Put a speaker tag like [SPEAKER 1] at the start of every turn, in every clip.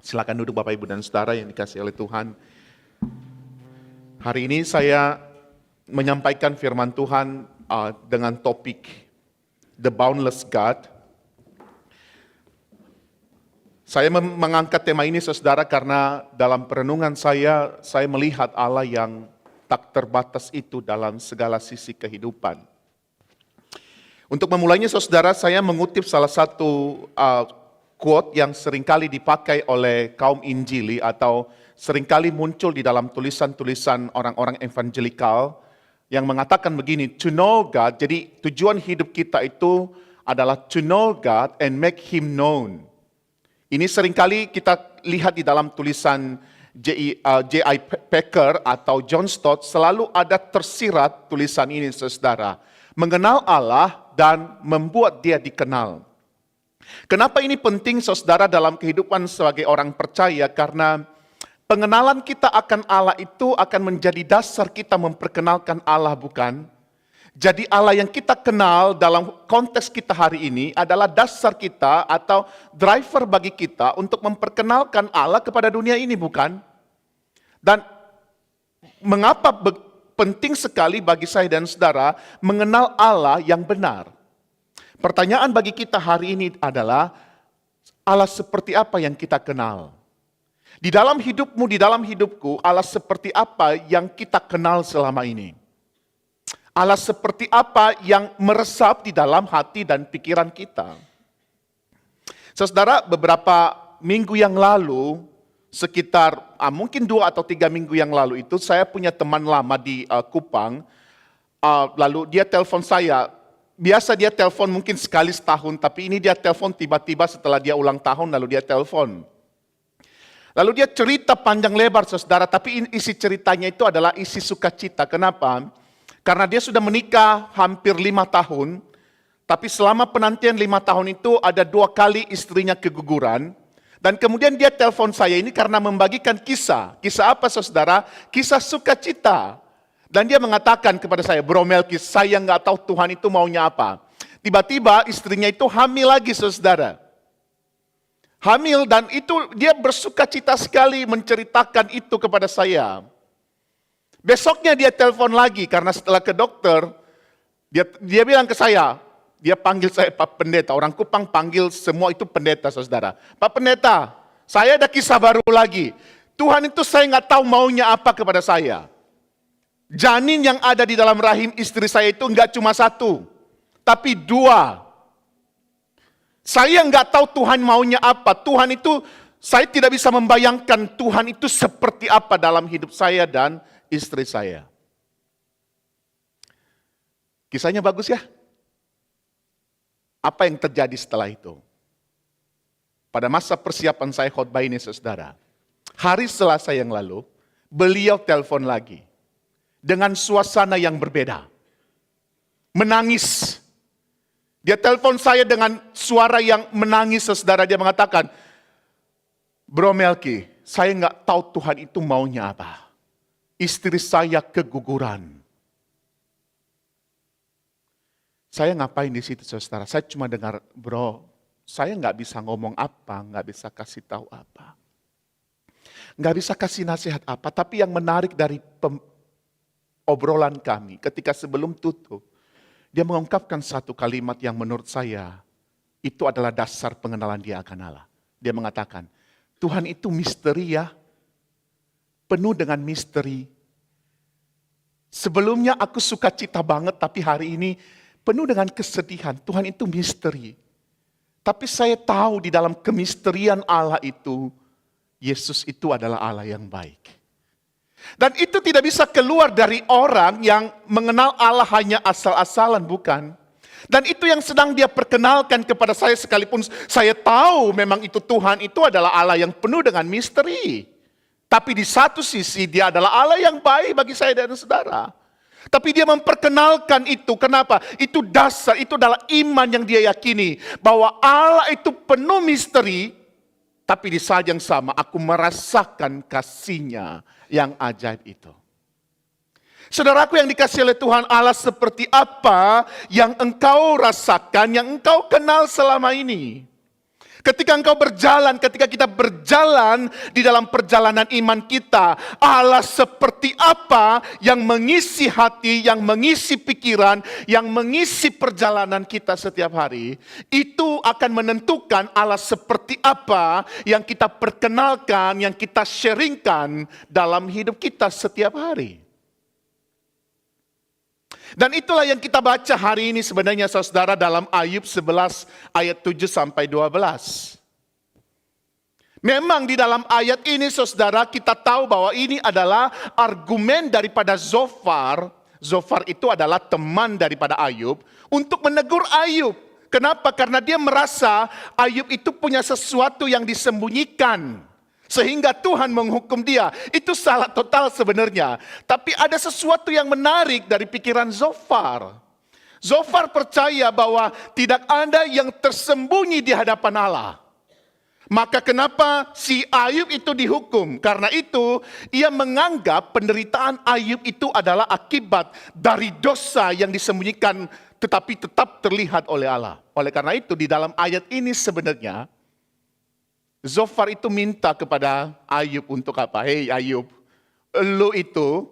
[SPEAKER 1] Silakan duduk Bapak Ibu dan Saudara yang dikasihi oleh Tuhan. Hari ini saya menyampaikan firman Tuhan dengan topik The Boundless God. Saya mengangkat tema ini saudara karena dalam perenungan saya melihat Allah yang tak terbatas itu dalam segala sisi kehidupan. Untuk memulainya saudara, saya mengutip salah satu quote yang seringkali dipakai oleh kaum Injili atau seringkali muncul di dalam tulisan-tulisan orang-orang evangelikal yang mengatakan begini, to know God, jadi tujuan hidup kita itu adalah to know God and make Him known. Ini seringkali kita lihat di dalam tulisan J.I. Packer atau John Stott, selalu ada tersirat tulisan ini saudara, mengenal Allah dan membuat dia dikenal. Kenapa ini penting saudara dalam kehidupan sebagai orang percaya? Karena pengenalan kita akan Allah itu akan menjadi dasar kita memperkenalkan Allah, bukan? Jadi Allah yang kita kenal dalam konteks kita hari ini adalah dasar kita atau driver bagi kita untuk memperkenalkan Allah kepada dunia ini, bukan? Dan mengapa penting sekali bagi saya dan saudara mengenal Allah yang benar? Pertanyaan bagi kita hari ini adalah, Allah seperti apa yang kita kenal? Di dalam hidupmu, di dalam hidupku, Allah seperti apa yang kita kenal selama ini? Allah seperti apa yang meresap di dalam hati dan pikiran kita? Saudara, beberapa minggu yang lalu, sekitar mungkin 2 atau 3 minggu yang lalu itu, saya punya teman lama di Kupang, lalu dia telepon saya. Biasa dia telepon mungkin sekali setahun, tapi ini dia telepon tiba-tiba setelah dia ulang tahun, lalu dia telepon. Lalu dia cerita panjang lebar saudara, tapi isi ceritanya itu adalah isi sukacita. Kenapa? Karena dia sudah menikah hampir 5 tahun, tapi selama penantian 5 tahun itu ada 2 kali istrinya keguguran. Dan kemudian dia telepon saya ini karena membagikan kisah. Kisah apa saudara? Kisah sukacita. Dan dia mengatakan kepada saya, Bro Melki, saya nggak tahu Tuhan itu maunya apa. Tiba-tiba istrinya itu hamil lagi saudara. Hamil dan itu dia bersukacita sekali menceritakan itu kepada saya. Besoknya dia telepon lagi karena setelah ke dokter, dia bilang ke saya, dia panggil saya Pak Pendeta. Orang Kupang panggil semua itu pendeta saudara. Pak Pendeta, saya ada kisah baru lagi. Tuhan itu saya nggak tahu maunya apa kepada saya. Janin yang ada di dalam rahim istri saya itu enggak cuma 1, tapi 2. Saya enggak tahu Tuhan maunya apa. Tuhan itu, saya tidak bisa membayangkan Tuhan itu seperti apa dalam hidup saya dan istri saya. Kisahnya bagus ya? Apa yang terjadi setelah itu? Pada masa persiapan saya khotbah ini saudara, hari Selasa yang lalu, beliau telepon lagi. Dengan suasana yang berbeda. Menangis. Dia telepon saya dengan suara yang menangis, saudara. Dia mengatakan, Bro Melki, saya nggak tahu Tuhan itu maunya apa. Istri saya keguguran. Saya ngapain di situ, saudara? Saya cuma dengar, bro, saya nggak bisa ngomong apa, nggak bisa kasih tahu apa. Nggak bisa kasih nasihat apa, tapi yang menarik dari obrolan kami ketika sebelum tutup, dia mengungkapkan satu kalimat yang menurut saya itu adalah dasar pengenalan dia akan Allah. Dia mengatakan, Tuhan itu misteri ya, penuh dengan misteri. Sebelumnya aku sukacita banget, tapi hari ini penuh dengan kesedihan. Tuhan itu misteri. Tapi saya tahu di dalam kemisterian Allah itu, Yesus itu adalah Allah yang baik. Dan itu tidak bisa keluar dari orang yang mengenal Allah hanya asal-asalan, bukan? Dan itu yang sedang dia perkenalkan kepada saya sekalipun saya tahu memang itu Tuhan itu adalah Allah yang penuh dengan misteri. Tapi di satu sisi dia adalah Allah yang baik bagi saya dan saudara. Tapi dia memperkenalkan itu, kenapa? Itu dasar, itu adalah iman yang dia yakini. Bahwa Allah itu penuh misteri, tapi di saat yang sama aku merasakan kasih-Nya yang ajaib itu. Saudaraku yang dikasihi oleh Tuhan, Allah seperti apa yang engkau rasakan, yang engkau kenal selama ini. Ketika ketika kita berjalan di dalam perjalanan iman kita, Allah seperti apa yang mengisi hati, yang mengisi pikiran, yang mengisi perjalanan kita setiap hari, itu akan menentukan Allah seperti apa yang kita perkenalkan, yang kita sharingkan dalam hidup kita setiap hari. Dan itulah yang kita baca hari ini sebenarnya saudara dalam Ayub 11 ayat 7 sampai 12. Memang di dalam ayat ini saudara kita tahu bahwa ini adalah argumen daripada Zofar. Zofar itu adalah teman daripada Ayub untuk menegur Ayub. Kenapa? Karena dia merasa Ayub itu punya sesuatu yang disembunyikan. Sehingga Tuhan menghukum dia. Itu salah total sebenarnya. Tapi ada sesuatu yang menarik dari pikiran Zofar. Zofar percaya bahwa tidak ada yang tersembunyi di hadapan Allah. Maka kenapa si Ayub itu dihukum? Karena itu ia menganggap penderitaan Ayub itu adalah akibat dari dosa yang disembunyikan tetapi tetap terlihat oleh Allah. Oleh karena itu di dalam ayat ini sebenarnya Zofar itu minta kepada Ayub untuk apa? Hei Ayub, lu itu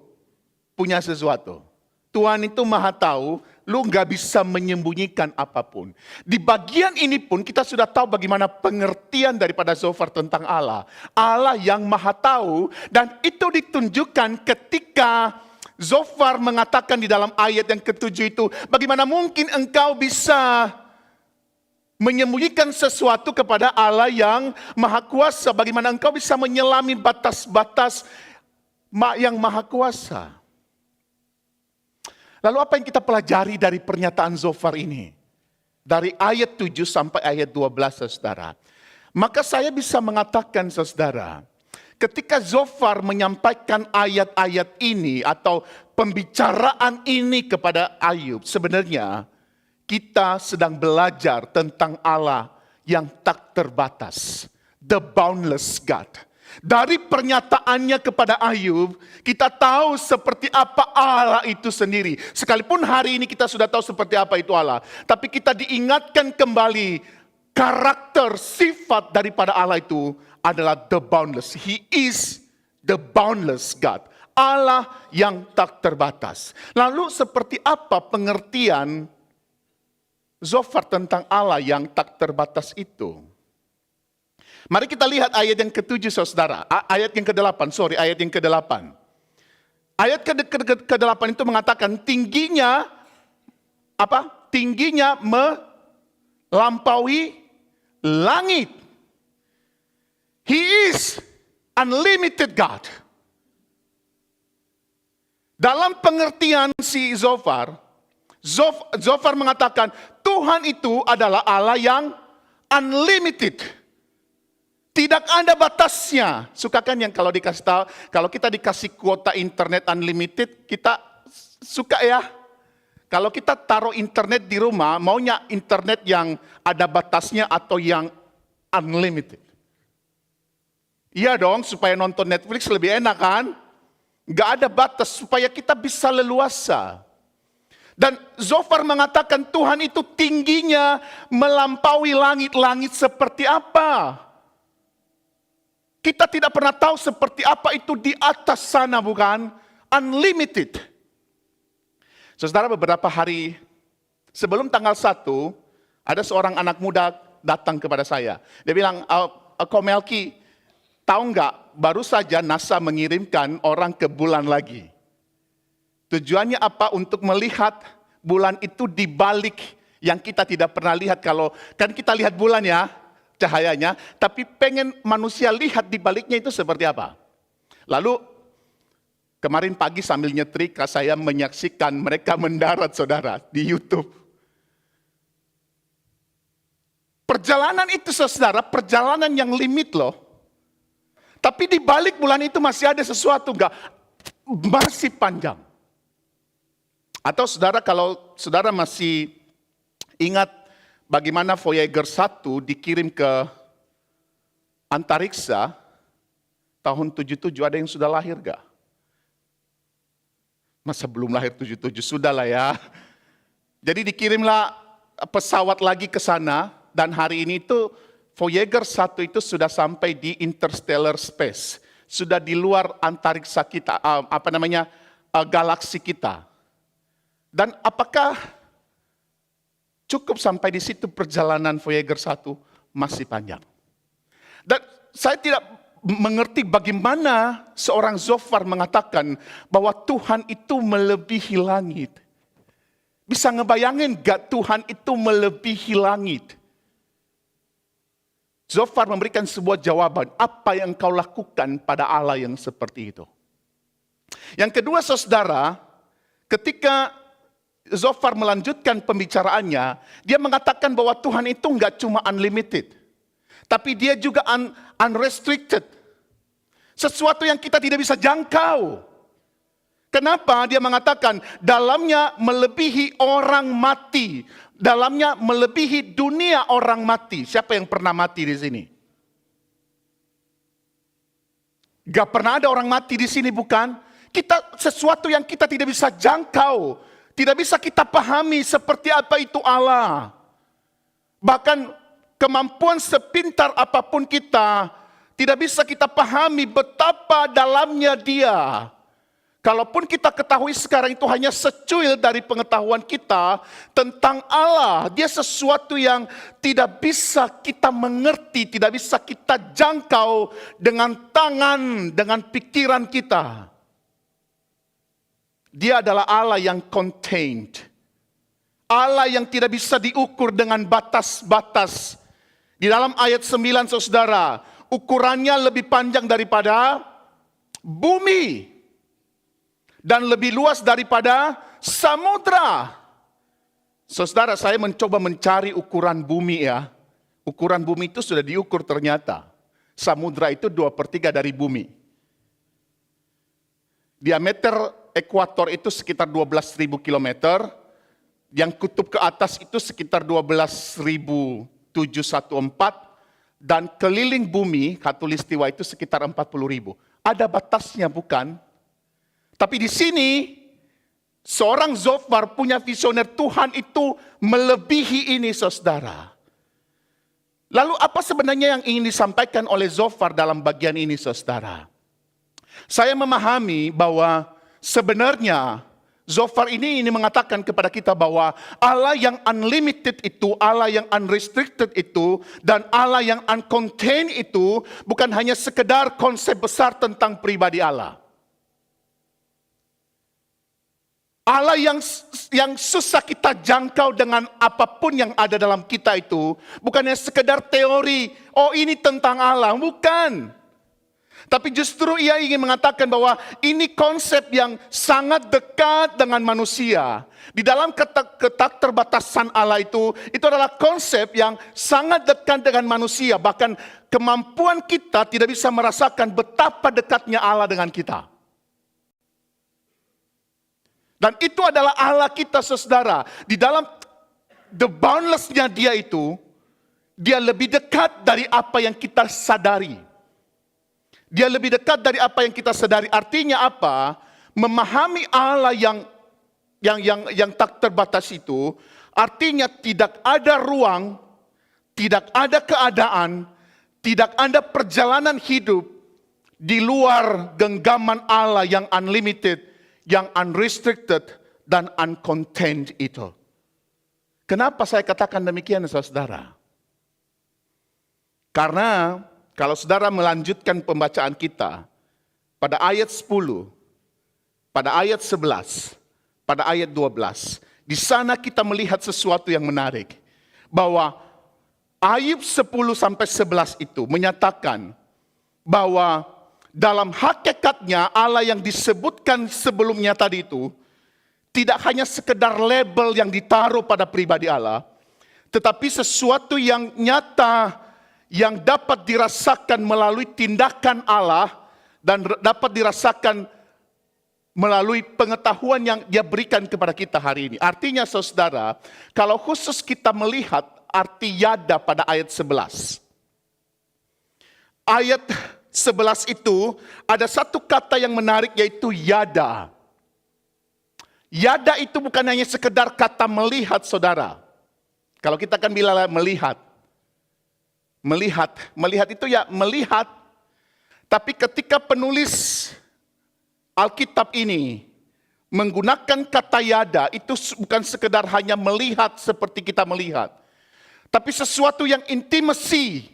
[SPEAKER 1] punya sesuatu. Tuhan itu maha tahu, lu gak bisa menyembunyikan apapun. Di bagian ini pun kita sudah tahu bagaimana pengertian daripada Zofar tentang Allah. Allah yang maha tahu dan itu ditunjukkan ketika Zofar mengatakan di dalam ayat yang ketujuh itu, bagaimana mungkin engkau bisa menyembunyikan sesuatu kepada Allah yang maha kuasa. Bagaimana engkau bisa menyelami batas-batas yang maha kuasa. Lalu apa yang kita pelajari dari pernyataan Zofar ini? Dari ayat 7 sampai ayat 12 saudara. Maka saya bisa mengatakan saudara, ketika Zofar menyampaikan ayat-ayat ini atau pembicaraan ini kepada Ayub, sebenarnya kita sedang belajar tentang Allah yang tak terbatas. The boundless God. Dari pernyataannya kepada Ayub, kita tahu seperti apa Allah itu sendiri. Sekalipun hari ini kita sudah tahu seperti apa itu Allah. Tapi kita diingatkan kembali karakter, sifat daripada Allah itu adalah the boundless. He is the boundless God. Allah yang tak terbatas. Lalu seperti apa pengertian Zofar tentang Allah yang tak terbatas itu? Mari kita lihat ayat yang ke-7 saudara. Ayat yang ke-8, ayat yang ke-8. Ayat ke-8 itu mengatakan tingginya apa? Tingginya melampaui langit. He is unlimited God. Dalam pengertian si Zofar mengatakan Tuhan itu adalah Allah yang unlimited. Tidak ada batasnya. Suka kan yang kalau dikasih tahu, kalau kita dikasih kuota internet unlimited, kita suka ya. Kalau kita taruh internet di rumah, maunya internet yang ada batasnya atau yang unlimited. Iya dong, supaya nonton Netflix lebih enak kan? Gak ada batas supaya kita bisa leluasa. Dan Zofar mengatakan Tuhan itu tingginya melampaui langit-langit seperti apa. Kita tidak pernah tahu seperti apa itu di atas sana, bukan? Unlimited. Saudara, beberapa hari sebelum tanggal 1, ada seorang anak muda datang kepada saya. Dia bilang, Komelki, tahu nggak, baru saja NASA mengirimkan orang ke bulan lagi. Tujuannya apa? Untuk melihat bulan itu di balik yang kita tidak pernah lihat. Kalau kan kita lihat bulan ya, cahayanya, tapi pengen manusia lihat di baliknya itu seperti apa. Lalu kemarin pagi sambil nyetrika saya menyaksikan mereka mendarat saudara di YouTube. Perjalanan itu saudara, perjalanan yang limit loh. Tapi di balik bulan itu masih ada sesuatu, enggak? Masih panjang. Atau saudara, kalau saudara masih ingat bagaimana Voyager 1 dikirim ke antariksa tahun 77, ada yang sudah lahir enggak? Masa belum lahir 77, sudah lah ya. Jadi dikirimlah pesawat lagi ke sana, dan hari ini itu Voyager 1 itu sudah sampai di interstellar space, sudah di luar antariksa kita, galaksi kita. Dan apakah cukup sampai di situ perjalanan Voyager 1? Masih panjang. Dan saya tidak mengerti bagaimana seorang Zophar mengatakan bahwa Tuhan itu melebihi langit. Bisa ngebayangin gak Tuhan itu melebihi langit? Zophar memberikan sebuah jawaban, apa yang kau lakukan pada Allah yang seperti itu? Yang kedua saudara, ketika Zophar melanjutkan pembicaraannya, dia mengatakan bahwa Tuhan itu enggak cuma unlimited, tapi dia juga unrestricted. Sesuatu yang kita tidak bisa jangkau. Kenapa? Dia mengatakan dalamnya melebihi orang mati, dalamnya melebihi dunia orang mati. Siapa yang pernah mati di sini? Gak pernah ada orang mati di sini, bukan? Kita sesuatu yang kita tidak bisa jangkau. Tidak bisa kita pahami seperti apa itu Allah. Bahkan kemampuan sepintar apapun kita, tidak bisa kita pahami betapa dalamnya Dia. Kalaupun kita ketahui sekarang itu hanya secuil dari pengetahuan kita tentang Allah. Dia sesuatu yang tidak bisa kita mengerti, tidak bisa kita jangkau dengan tangan, dengan pikiran kita. Dia adalah Allah yang contained. Allah yang tidak bisa diukur dengan batas-batas. Di dalam ayat 9 saudara, ukurannya lebih panjang daripada bumi. Dan lebih luas daripada samudra. Saudara, saya mencoba mencari ukuran bumi ya. Ukuran bumi itu sudah diukur ternyata. Samudra itu 2/3 dari bumi. Diameter ekuator itu sekitar 12.000 kilometer. Yang kutub ke atas itu sekitar 12.714. Dan keliling bumi, khatulistiwa itu sekitar 40.000. Ada batasnya bukan? Tapi di sini, seorang Zophar punya visioner Tuhan itu melebihi ini saudara. Lalu apa sebenarnya yang ingin disampaikan oleh Zophar dalam bagian ini saudara? Saya memahami bahwa sebenarnya Zophar ini mengatakan kepada kita bahwa Allah yang unlimited itu, Allah yang unrestricted itu, dan Allah yang uncontained itu bukan hanya sekedar konsep besar tentang pribadi Allah. Allah yang susah kita jangkau dengan apapun yang ada dalam kita itu bukannya sekedar teori, oh ini tentang Allah, bukan. Tapi justru ia ingin mengatakan bahwa ini konsep yang sangat dekat dengan manusia. Di dalam keterbatasan Allah itu adalah konsep yang sangat dekat dengan manusia. Bahkan kemampuan kita tidak bisa merasakan betapa dekatnya Allah dengan kita. Dan itu adalah Allah kita saudara. Di dalam the boundless-nya dia itu, dia lebih dekat dari apa yang kita sadari. Dia lebih dekat dari apa yang kita sadari. Artinya apa? Memahami Allah yang tak terbatas itu, artinya tidak ada ruang, tidak ada keadaan, tidak ada perjalanan hidup di luar genggaman Allah yang unlimited, yang unrestricted dan uncontained itu. Kenapa saya katakan demikian saudara? Karena kalau saudara melanjutkan pembacaan kita pada ayat 10, pada ayat 11, pada ayat 12, di sana kita melihat sesuatu yang menarik. Bahwa Ayub 10-11 itu menyatakan bahwa dalam hakikatnya Allah yang disebutkan sebelumnya tadi itu tidak hanya sekedar label yang ditaruh pada pribadi Allah, tetapi sesuatu yang nyata yang dapat dirasakan melalui tindakan Allah dan dapat dirasakan melalui pengetahuan yang Dia berikan kepada kita hari ini. Artinya saudara, kalau khusus kita melihat arti yada pada ayat 11. Ayat 11 itu ada satu kata yang menarik yaitu yada. Yada itu bukan hanya sekedar kata melihat saudara. Kalau kita kan bilang melihat. Melihat itu ya melihat. Tapi ketika penulis Alkitab ini menggunakan kata yada, itu bukan sekedar hanya melihat seperti kita melihat. Tapi sesuatu yang intimasi.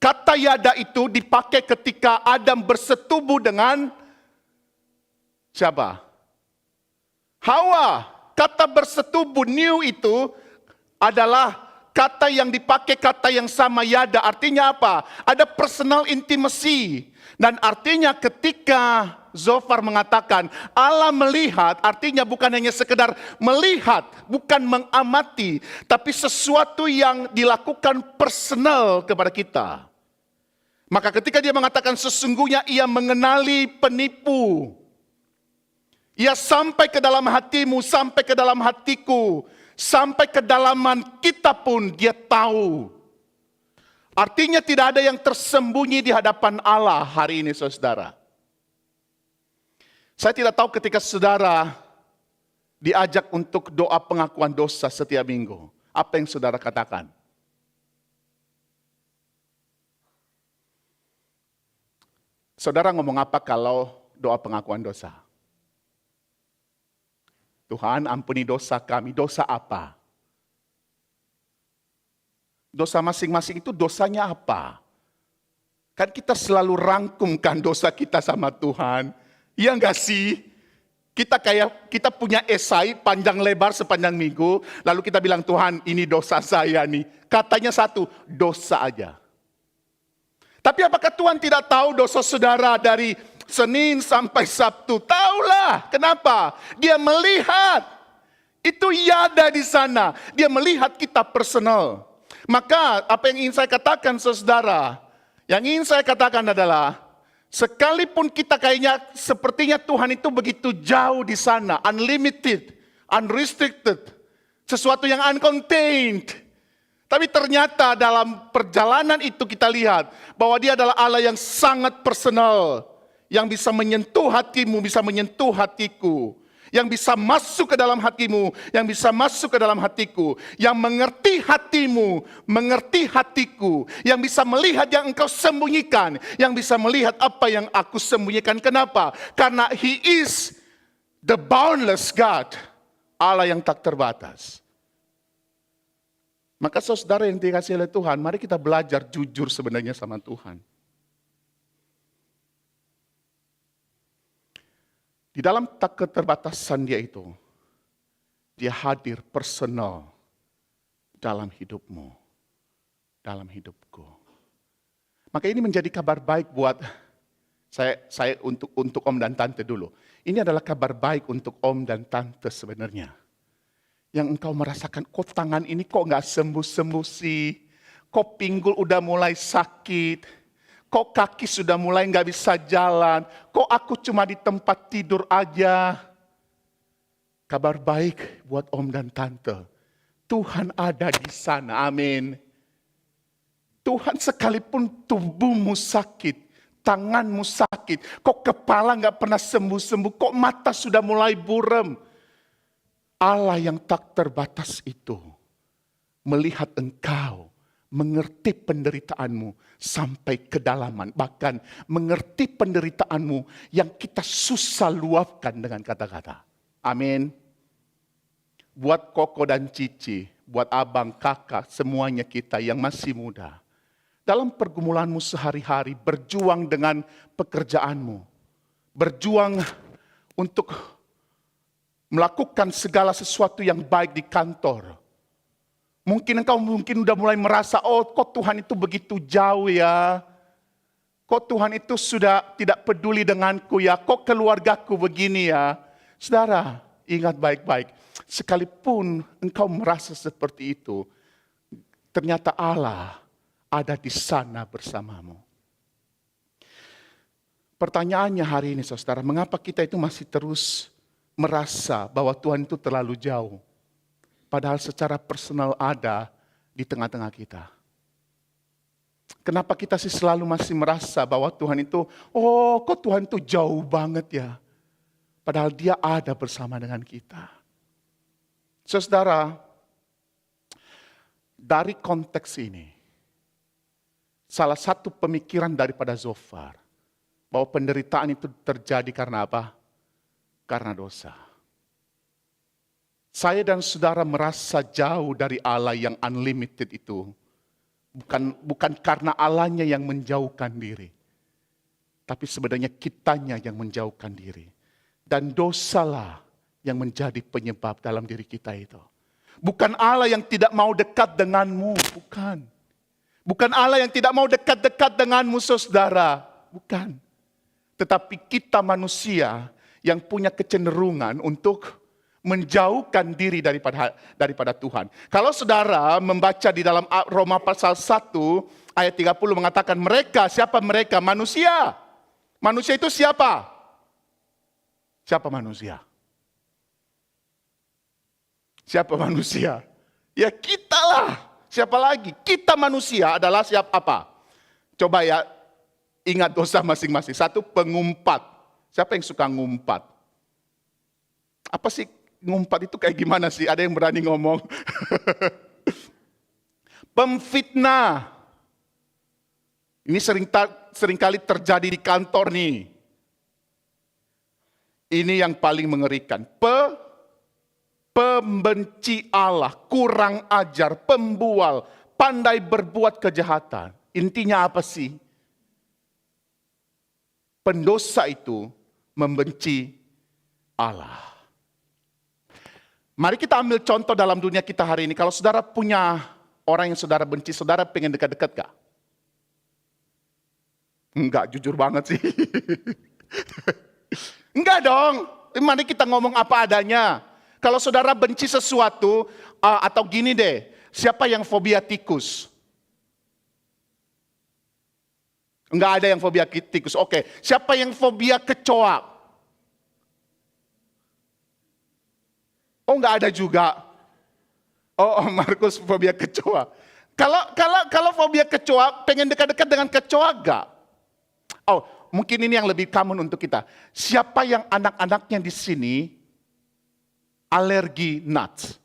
[SPEAKER 1] Kata yada itu dipakai ketika Adam bersetubuh dengan siapa? Hawa. Kata bersetubuh, new itu adalah kata yang dipakai, kata yang sama yada. Artinya apa? Ada personal intimacy. Dan artinya ketika Zofar mengatakan Allah melihat, artinya bukan hanya sekedar melihat, bukan mengamati, tapi sesuatu yang dilakukan personal kepada kita. Maka ketika dia mengatakan sesungguhnya ia mengenali penipu, ia sampai ke dalam hatimu, sampai ke dalam hatiku, sampai kedalaman kita pun dia tahu. Artinya tidak ada yang tersembunyi di hadapan Allah hari ini, saudara. Saya tidak tahu ketika saudara diajak untuk doa pengakuan dosa setiap minggu, apa yang saudara katakan? Saudara ngomong apa kalau doa pengakuan dosa? Tuhan ampuni dosa kami, dosa apa? Dosa masing-masing itu dosanya apa? Kan kita selalu rangkumkan dosa kita sama Tuhan. Iya enggak sih? Kita punya esai panjang lebar sepanjang minggu, lalu kita bilang Tuhan ini dosa saya nih. Katanya satu, dosa aja. Tapi apakah Tuhan tidak tahu dosa saudara dari Senin sampai Sabtu? Taulah. Kenapa? Dia melihat. Itu yada di sana. Dia melihat kita personal. Maka apa yang ingin saya katakan saudara, yang ingin saya katakan adalah sekalipun kita kayaknya sepertinya Tuhan itu begitu jauh di sana, unlimited, unrestricted, sesuatu yang uncontained. Tapi ternyata dalam perjalanan itu kita lihat bahwa dia adalah Allah yang sangat personal, yang bisa menyentuh hatimu, bisa menyentuh hatiku. Yang bisa masuk ke dalam hatimu, yang bisa masuk ke dalam hatiku, yang mengerti hatimu, mengerti hatiku, yang bisa melihat yang engkau sembunyikan, yang bisa melihat apa yang aku sembunyikan. Kenapa? Karena He is the boundless God, Allah yang tak terbatas. Maka saudara yang dikasihi oleh Tuhan, mari kita belajar jujur sebenarnya sama Tuhan. Di dalam tak keterbatasan dia itu, dia hadir personal dalam hidupmu, dalam hidupku. Maka ini menjadi kabar baik buat saya untuk om dan tante dulu. Ini adalah kabar baik untuk om dan tante sebenarnya. Yang engkau merasakan, kok tangan ini kok nggak sembuh-sembuh sih? Kok pinggul udah mulai sakit? Kok kaki sudah mulai nggak bisa jalan? Kok aku cuma di tempat tidur aja? Kabar baik buat om dan tante. Tuhan ada di sana, amin. Tuhan sekalipun tubuhmu sakit, tanganmu sakit, kok kepala nggak pernah sembuh-sembuh, kok mata sudah mulai buram. Allah yang tak terbatas itu melihat engkau, mengerti penderitaanmu sampai kedalaman. Bahkan mengerti penderitaanmu yang kita susah luapkan dengan kata-kata. Amin. Buat koko dan cici, buat abang, kakak, semuanya kita yang masih muda. Dalam pergumulanmu sehari-hari, berjuang dengan pekerjaanmu. Berjuang untuk melakukan segala sesuatu yang baik di kantor. Mungkin engkau udah mulai merasa, oh kok Tuhan itu begitu jauh ya. Kok Tuhan itu sudah tidak peduli denganku ya. Kok keluargaku begini ya. Saudara, ingat baik-baik. Sekalipun engkau merasa seperti itu, ternyata Allah ada di sana bersamamu. Pertanyaannya hari ini saudara, mengapa kita itu masih terus merasa bahwa Tuhan itu terlalu jauh? Padahal secara personal ada di tengah-tengah kita. Kenapa kita sih selalu masih merasa bahwa Tuhan itu, oh kok Tuhan itu jauh banget ya. Padahal dia ada bersama dengan kita. Saudara, dari konteks ini, salah satu pemikiran daripada Zophar, bahwa penderitaan itu terjadi karena apa? Karena dosa. Saya dan saudara merasa jauh dari Allah yang unlimited itu. Bukan karena Allahnya yang menjauhkan diri. Tapi sebenarnya kitanya yang menjauhkan diri. Dan dosalah yang menjadi penyebab dalam diri kita itu. Bukan Allah yang tidak mau dekat denganmu, bukan. Bukan Allah yang tidak mau dekat-dekat denganmu, saudara, bukan. Tetapi kita manusia yang punya kecenderungan untuk menjauhkan diri daripada Tuhan. Kalau saudara membaca di dalam Roma pasal 1 ayat 30 mengatakan mereka, siapa mereka? Manusia. Manusia itu siapa? Siapa manusia? Siapa manusia? Ya kita lah. Siapa lagi? Kita manusia adalah siapa apa? Coba ya, ingat dosa masing-masing. Satu, pengumpat. Siapa yang suka ngumpat? Apa sih ngumpat itu kayak gimana sih? Ada yang berani ngomong? Pemfitnah. Ini seringkali terjadi di kantor nih. Ini yang paling mengerikan. Pembenci Allah, kurang ajar, pembual, pandai berbuat kejahatan. Intinya apa sih? Pendosa itu membenci Allah. Mari kita ambil contoh dalam dunia kita hari ini. Kalau saudara punya orang yang saudara benci, saudara pengen dekat-dekat gak? Enggak, jujur banget sih. Enggak dong. Mari kita ngomong apa adanya. Kalau saudara benci sesuatu, atau gini deh, siapa yang fobia tikus? Enggak ada yang fobia tikus. Oke, siapa yang fobia kecoa? Oh, enggak ada juga. Oh, Markus fobia kecoa. Kalau fobia kecoa, pengen dekat-dekat dengan kecoa enggak? Oh, mungkin ini yang lebih common untuk kita. Siapa yang anak-anaknya di sini alergi nuts?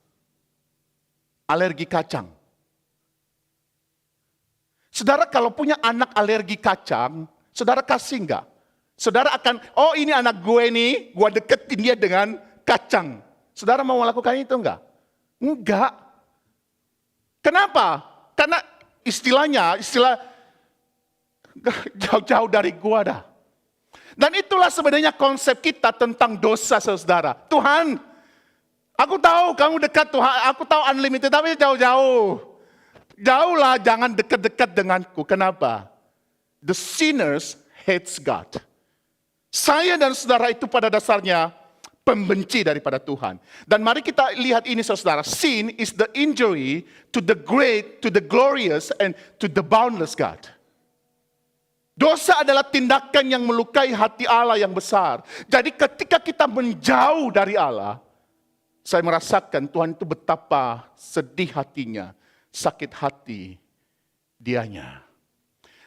[SPEAKER 1] Alergi kacang. Saudara kalau punya anak alergi kacang, saudara kasih enggak? Saudara akan, oh ini anak gue nih, gue deketin dia dengan kacang. Saudara mau melakukan itu enggak? Enggak. Kenapa? Karena istilah jauh-jauh dari gua dah. Dan itulah sebenarnya konsep kita tentang dosa, saudara. Tuhan, aku tahu kamu dekat Tuhan, aku tahu unlimited, tapi jauh-jauh. Jauhlah, jangan dekat-dekat denganku. Kenapa? The sinners hates God. Saya dan saudara itu pada dasarnya pembenci daripada Tuhan. Dan mari kita lihat ini saudara. Sin is the injury to the great, to the glorious, and to the boundless God. Dosa adalah tindakan yang melukai hati Allah yang besar. Jadi ketika kita menjauh dari Allah, saya merasakan Tuhan itu betapa sedih hatinya, sakit hati dianya.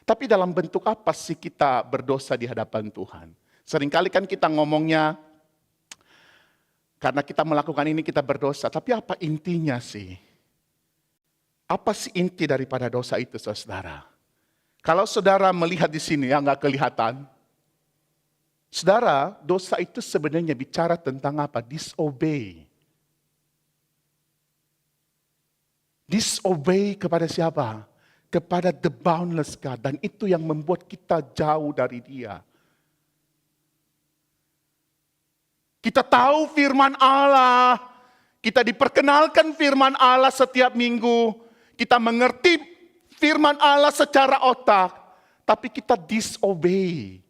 [SPEAKER 1] Tapi dalam bentuk apa sih kita berdosa di hadapan Tuhan? Seringkali kan kita ngomongnya, karena kita melakukan ini kita berdosa. Tapi apa intinya sih? Apa sih inti daripada dosa itu, saudara? Kalau saudara melihat di sini yang nggak kelihatan, saudara, dosa itu sebenarnya bicara tentang apa? Disobey. Disobey kepada siapa? Kepada the boundless God. Dan itu yang membuat kita jauh dari Dia. Kita tahu firman Allah, kita diperkenalkan firman Allah setiap minggu, kita mengerti firman Allah secara otak, tapi kita disobey.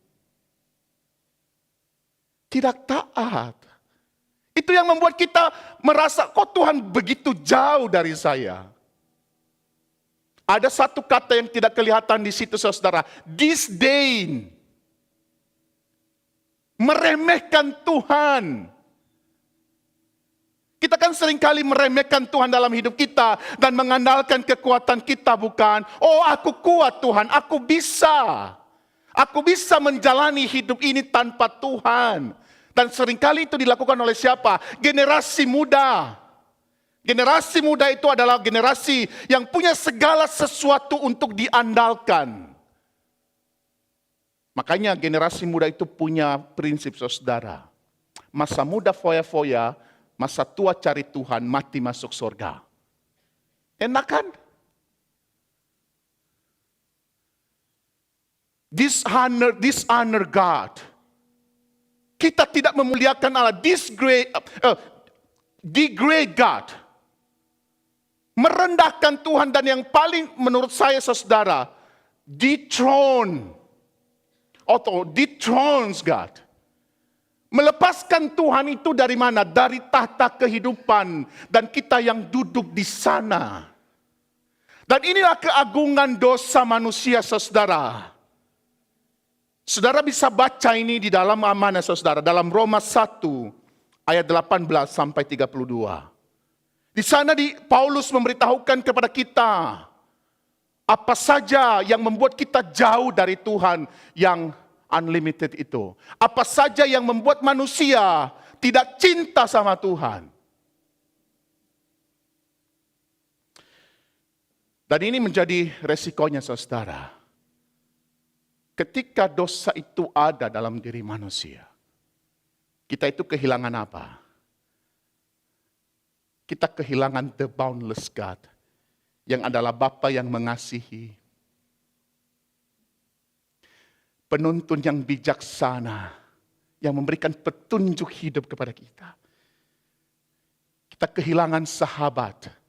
[SPEAKER 1] Tidak taat. Itu yang membuat kita merasa, kok Tuhan begitu jauh dari saya. Ada satu kata yang tidak kelihatan di situ, saudara, disdain. Meremehkan Tuhan. Kita kan seringkali meremehkan Tuhan dalam hidup kita dan mengandalkan kekuatan kita, bukan? Oh, aku kuat Tuhan, aku bisa. Aku bisa menjalani hidup ini tanpa Tuhan. Dan seringkali itu dilakukan oleh siapa? Generasi muda. Generasi muda itu adalah generasi yang punya segala sesuatu untuk diandalkan. Makanya generasi muda itu punya prinsip, saudara. Masa muda foya-foya, masa tua cari Tuhan, mati masuk surga. Enak kan? Dishonor God. Kita tidak memuliakan Allah. Degrade God. Merendahkan Tuhan, dan yang paling menurut saya, saudara, dethrone atau dethrones God. Melepaskan Tuhan itu dari mana? Dari tahta kehidupan, dan kita yang duduk di sana. Dan inilah keagungan dosa manusia, saudara. Saudara bisa baca ini di dalam mana, saudara? Dalam Roma 1 ayat 18 sampai 32. Di sana Paulus memberitahukan kepada kita apa saja yang membuat kita jauh dari Tuhan yang unlimited itu. Apa saja yang membuat manusia tidak cinta sama Tuhan. Dan ini menjadi resikonya, saudara. Ketika dosa itu ada dalam diri manusia, kita itu kehilangan apa? Kita kehilangan the boundless God, yang adalah Bapa yang mengasihi, penuntun yang bijaksana, yang memberikan petunjuk hidup kepada kita. Kita kehilangan sahabat.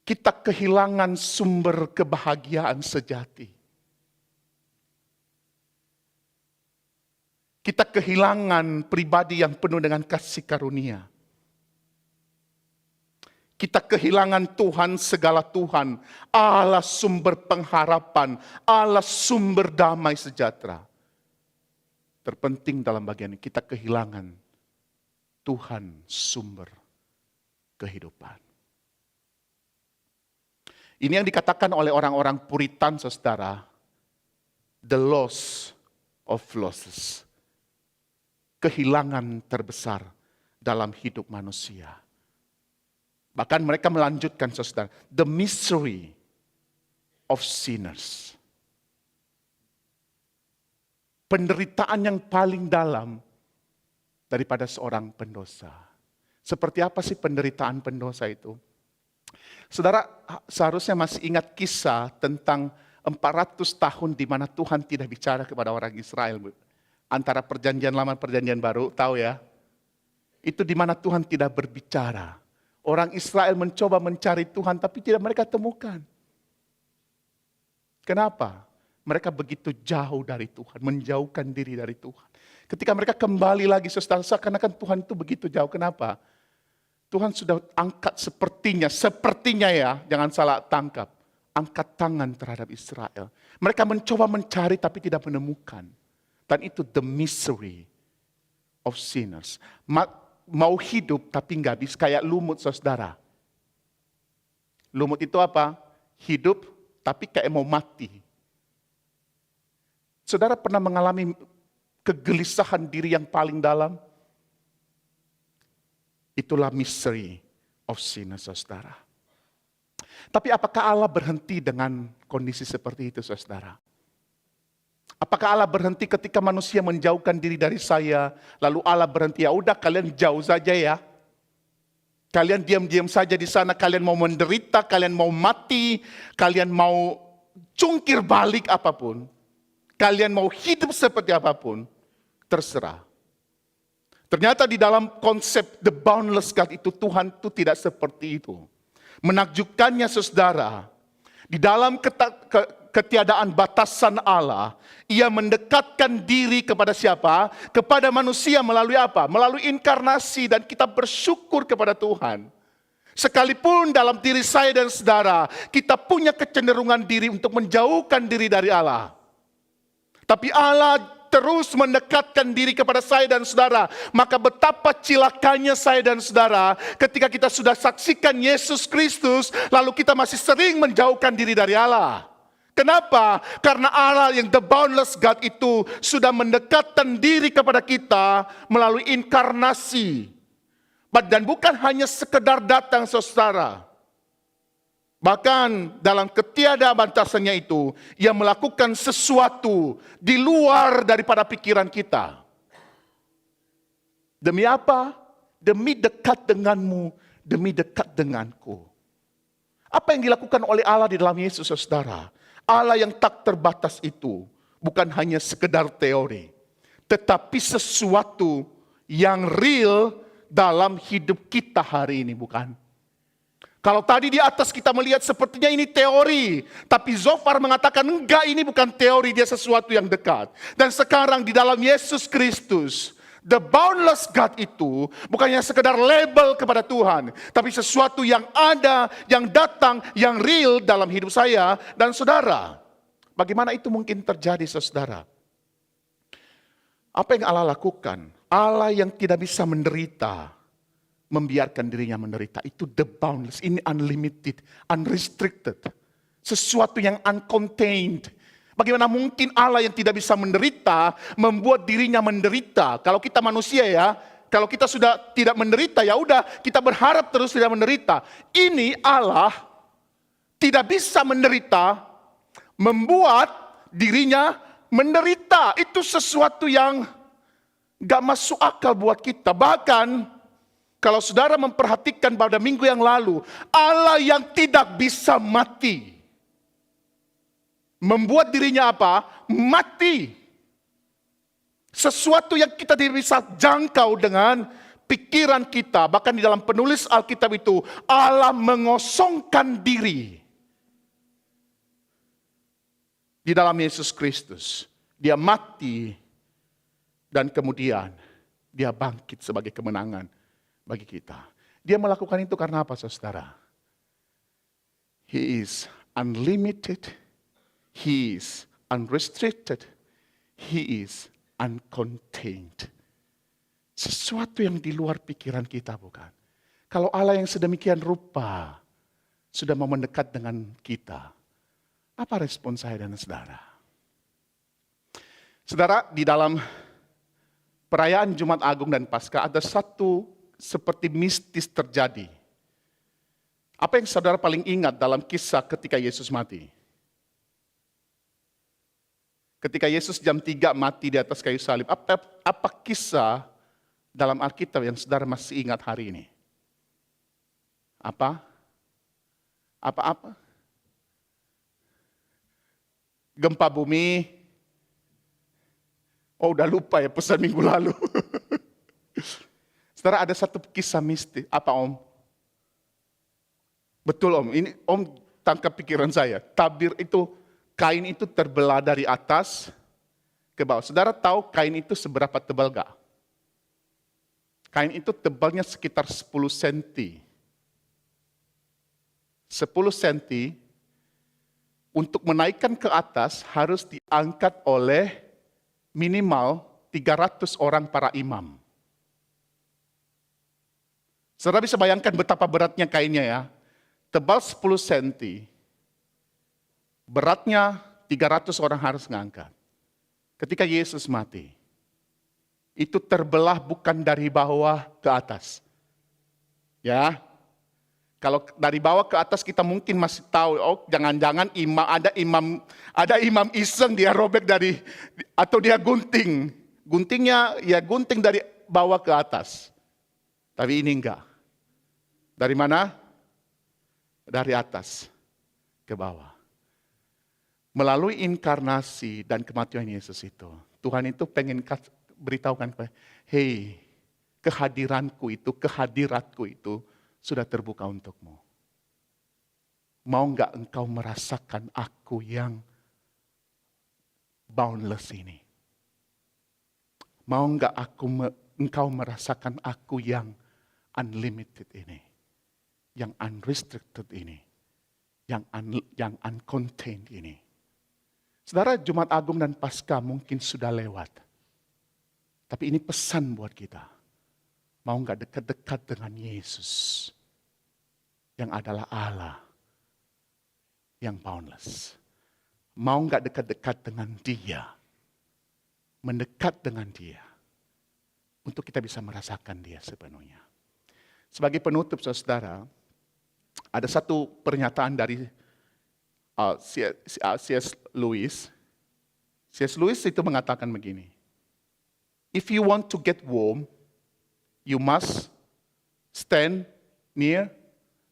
[SPEAKER 1] Kita kehilangan sumber kebahagiaan sejati. Kita kehilangan pribadi yang penuh dengan kasih karunia. Kita kehilangan Tuhan segala Tuhan, Allah sumber pengharapan, Allah sumber damai sejahtera. Terpenting dalam bagian ini, kita kehilangan Tuhan sumber kehidupan. Ini yang dikatakan oleh orang-orang Puritan, saudara, the loss of losses. Kehilangan terbesar dalam hidup manusia. Bahkan mereka melanjutkan, saudara, the mystery of sinners. Penderitaan yang paling dalam daripada seorang pendosa. Seperti apa sih penderitaan pendosa itu? Saudara seharusnya masih ingat kisah tentang 400 tahun di mana Tuhan tidak bicara kepada orang Israel. Antara perjanjian lama dan perjanjian baru, tahu ya? Itu di mana Tuhan tidak berbicara. Orang Israel mencoba mencari Tuhan tapi tidak mereka temukan. Kenapa? Mereka begitu jauh dari Tuhan, menjauhkan diri dari Tuhan. Ketika mereka kembali lagi, saudara, seakan-akan Tuhan itu begitu jauh. Kenapa? Tuhan sudah angkat sepertinya ya, jangan salah tangkap. Angkat tangan terhadap Israel. Mereka mencoba mencari tapi tidak menemukan. Dan itu the misery of sinners. Mau hidup tapi nggak bisa, kayak lumut, saudara. Lumut itu apa? Hidup tapi kayak mau mati. Saudara pernah mengalami kegelisahan diri yang paling dalam? Itulah misery of sinners, saudara. Tapi apakah Allah berhenti dengan kondisi seperti itu, saudara? Apakah Allah berhenti ketika manusia menjauhkan diri dari saya, lalu Allah berhenti, ya udah kalian jauh saja ya. Kalian diam-diam saja di sana, kalian mau menderita, kalian mau mati, kalian mau cungkir balik apapun, kalian mau hidup seperti apapun, terserah. Ternyata di dalam konsep the boundless God itu, Tuhan itu tidak seperti itu. Menakjubkannya, saudara, di dalam ketiadaan batasan Allah, ia mendekatkan diri kepada siapa? Kepada manusia melalui apa? Melalui inkarnasi, dan kita bersyukur kepada Tuhan. Sekalipun dalam diri saya dan saudara, kita punya kecenderungan diri untuk menjauhkan diri dari Allah. Tapi Allah terus mendekatkan diri kepada saya dan saudara. Maka betapa cilakanya saya dan saudara ketika kita sudah saksikan Yesus Kristus, lalu kita masih sering menjauhkan diri dari Allah. Kenapa? Karena Allah yang the boundless God itu sudah mendekatkan diri kepada kita melalui inkarnasi. Dan bukan hanya sekedar datang, saudara. Bahkan dalam ketiadaan batasannya itu, ia melakukan sesuatu di luar daripada pikiran kita. Demi apa? Demi dekat denganmu, demi dekat denganku. Apa yang dilakukan oleh Allah di dalam Yesus, saudara? Allah yang tak terbatas itu bukan hanya sekedar teori, tetapi sesuatu yang real dalam hidup kita hari ini, bukan? Kalau tadi di atas kita melihat sepertinya ini teori, tapi Zofar mengatakan enggak, ini bukan teori, dia sesuatu yang dekat. Dan sekarang di dalam Yesus Kristus, the boundless God itu bukannya sekedar label kepada Tuhan, tapi sesuatu yang ada, yang datang, yang real dalam hidup saya dan saudara. Bagaimana itu mungkin terjadi, saudara? Apa yang Allah lakukan? Allah yang tidak bisa menderita, membiarkan dirinya menderita. Itu the boundless, ini unlimited, unrestricted. Sesuatu yang uncontained. Bagaimana mungkin Allah yang tidak bisa menderita, membuat dirinya menderita? Kalau kita manusia ya, kalau kita sudah tidak menderita, ya udah kita berharap terus tidak menderita. Ini Allah tidak bisa menderita, membuat dirinya menderita. Itu sesuatu yang gak masuk akal buat kita. Bahkan kalau saudara memperhatikan pada minggu yang lalu, Allah yang tidak bisa mati, membuat dirinya apa? Mati. Sesuatu yang kita tidak bisa jangkau dengan pikiran kita. Bahkan di dalam penulis Alkitab itu, Allah mengosongkan diri. Di dalam Yesus Kristus. Dia mati. Dan kemudian dia bangkit sebagai kemenangan bagi kita. Dia melakukan itu karena apa, saudara? He is unlimited. He is unrestricted. He is uncontained. Sesuatu yang di luar pikiran kita, bukan? Kalau Allah yang sedemikian rupa sudah mau mendekat dengan kita, apa respon saya dan saudara? Saudara, di dalam perayaan Jumat Agung dan Paskah ada satu seperti mistis terjadi. Apa yang saudara paling ingat dalam kisah ketika Yesus mati? Ketika Yesus jam 3 mati di atas kayu salib, apa kisah dalam Alkitab yang saudara masih ingat hari ini? Apa? Gempa bumi. Oh, udah lupa ya pesan minggu lalu. Saudara, ada satu kisah mistis. Apa, Om? Betul, Om. Ini Om tangkap pikiran saya. Tabir itu, kain itu terbelah dari atas ke bawah. Saudara tahu kain itu seberapa tebal gak? Kain itu tebalnya sekitar 10 cm. 10 cm untuk menaikkan ke atas harus diangkat oleh minimal 300 orang para imam. Saudara bisa bayangkan betapa beratnya kainnya ya. Tebal 10 cm. Beratnya 300 orang harus ngangkat. Ketika Yesus mati, itu terbelah bukan dari bawah ke atas. Ya, kalau dari bawah ke atas kita mungkin masih tahu, oh jangan-jangan ada imam iseng dia robek dari, atau dia gunting. Guntingnya ya gunting dari bawah ke atas. Tapi ini enggak. Dari mana? Dari atas ke bawah. Melalui inkarnasi dan kematian Yesus itu, Tuhan itu pengen beritahukan, hey, kehadiranku itu, kehadiratku itu sudah terbuka untukmu. Mau enggak engkau merasakan aku yang boundless ini? Mau enggak engkau merasakan aku yang unlimited ini? Yang unrestricted ini? Yang uncontained ini? Saudara, Jumat Agung dan Paskah mungkin sudah lewat. Tapi ini pesan buat kita. Mau enggak dekat-dekat dengan Yesus? Yang adalah Allah. Yang boundless. Mau enggak dekat-dekat dengan Dia? Mendekat dengan Dia. Untuk kita bisa merasakan Dia sepenuhnya. Sebagai penutup, saudara, ada satu pernyataan dari C.S. Lewis. C.S. Lewis itu mengatakan begini, if you want to get warm, you must stand near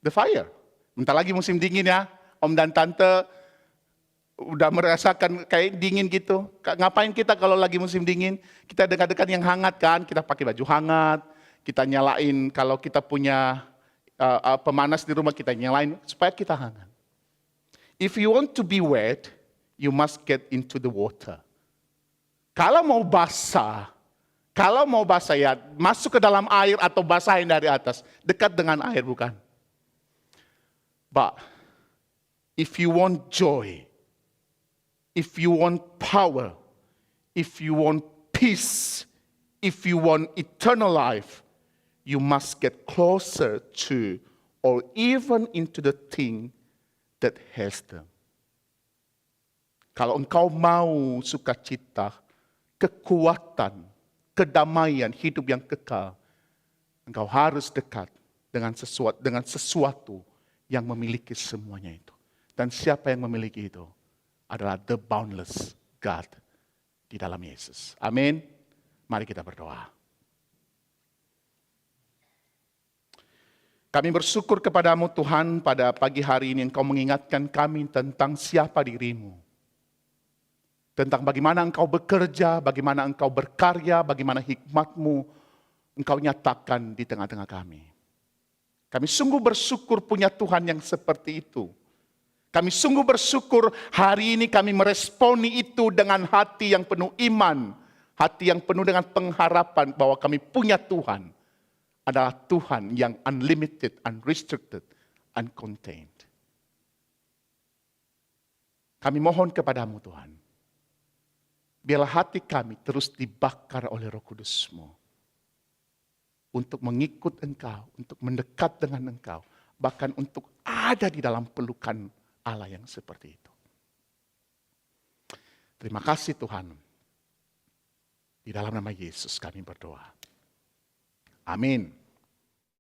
[SPEAKER 1] the fire. Bentar lagi musim dingin ya, Om dan Tante udah merasakan kayak dingin gitu. Ngapain kita kalau lagi musim dingin? Kita dekat-dekat yang hangat kan, kita pakai baju hangat, kita nyalain kalau kita punya pemanas di rumah, kita nyalain supaya kita hangat. If you want to be wet, you must get into the water. Kalau mau basah ya masuk ke dalam air atau basahin dari atas, dekat dengan air bukan? But if you want joy, if you want power, if you want peace, if you want eternal life, you must get closer to or even into the thing that has them. Kalau engkau mau sukacita, kekuatan, kedamaian, hidup yang kekal, engkau harus dekat dengan sesuatu yang memiliki semuanya itu. Dan siapa yang memiliki itu? Adalah the boundless God di dalam Yesus. Amin. Mari kita berdoa. Kami bersyukur kepadamu Tuhan pada pagi hari ini Engkau mengingatkan kami tentang siapa dirimu. Tentang bagaimana Engkau bekerja, bagaimana Engkau berkarya, bagaimana hikmat-Mu Engkau nyatakan di tengah-tengah kami. Kami sungguh bersyukur punya Tuhan yang seperti itu. Kami sungguh bersyukur hari ini kami meresponi itu dengan hati yang penuh iman. Hati yang penuh dengan pengharapan bahwa kami punya Tuhan. Adalah Tuhan yang unlimited, unrestricted, uncontained. Kami mohon kepadamu Tuhan. Biarlah hati kami terus dibakar oleh Roh Kudus-Mu. Untuk mengikut Engkau, untuk mendekat dengan Engkau. Bahkan untuk ada di dalam pelukan Allah yang seperti itu. Terima kasih Tuhan. Di dalam nama Yesus kami berdoa. Amin.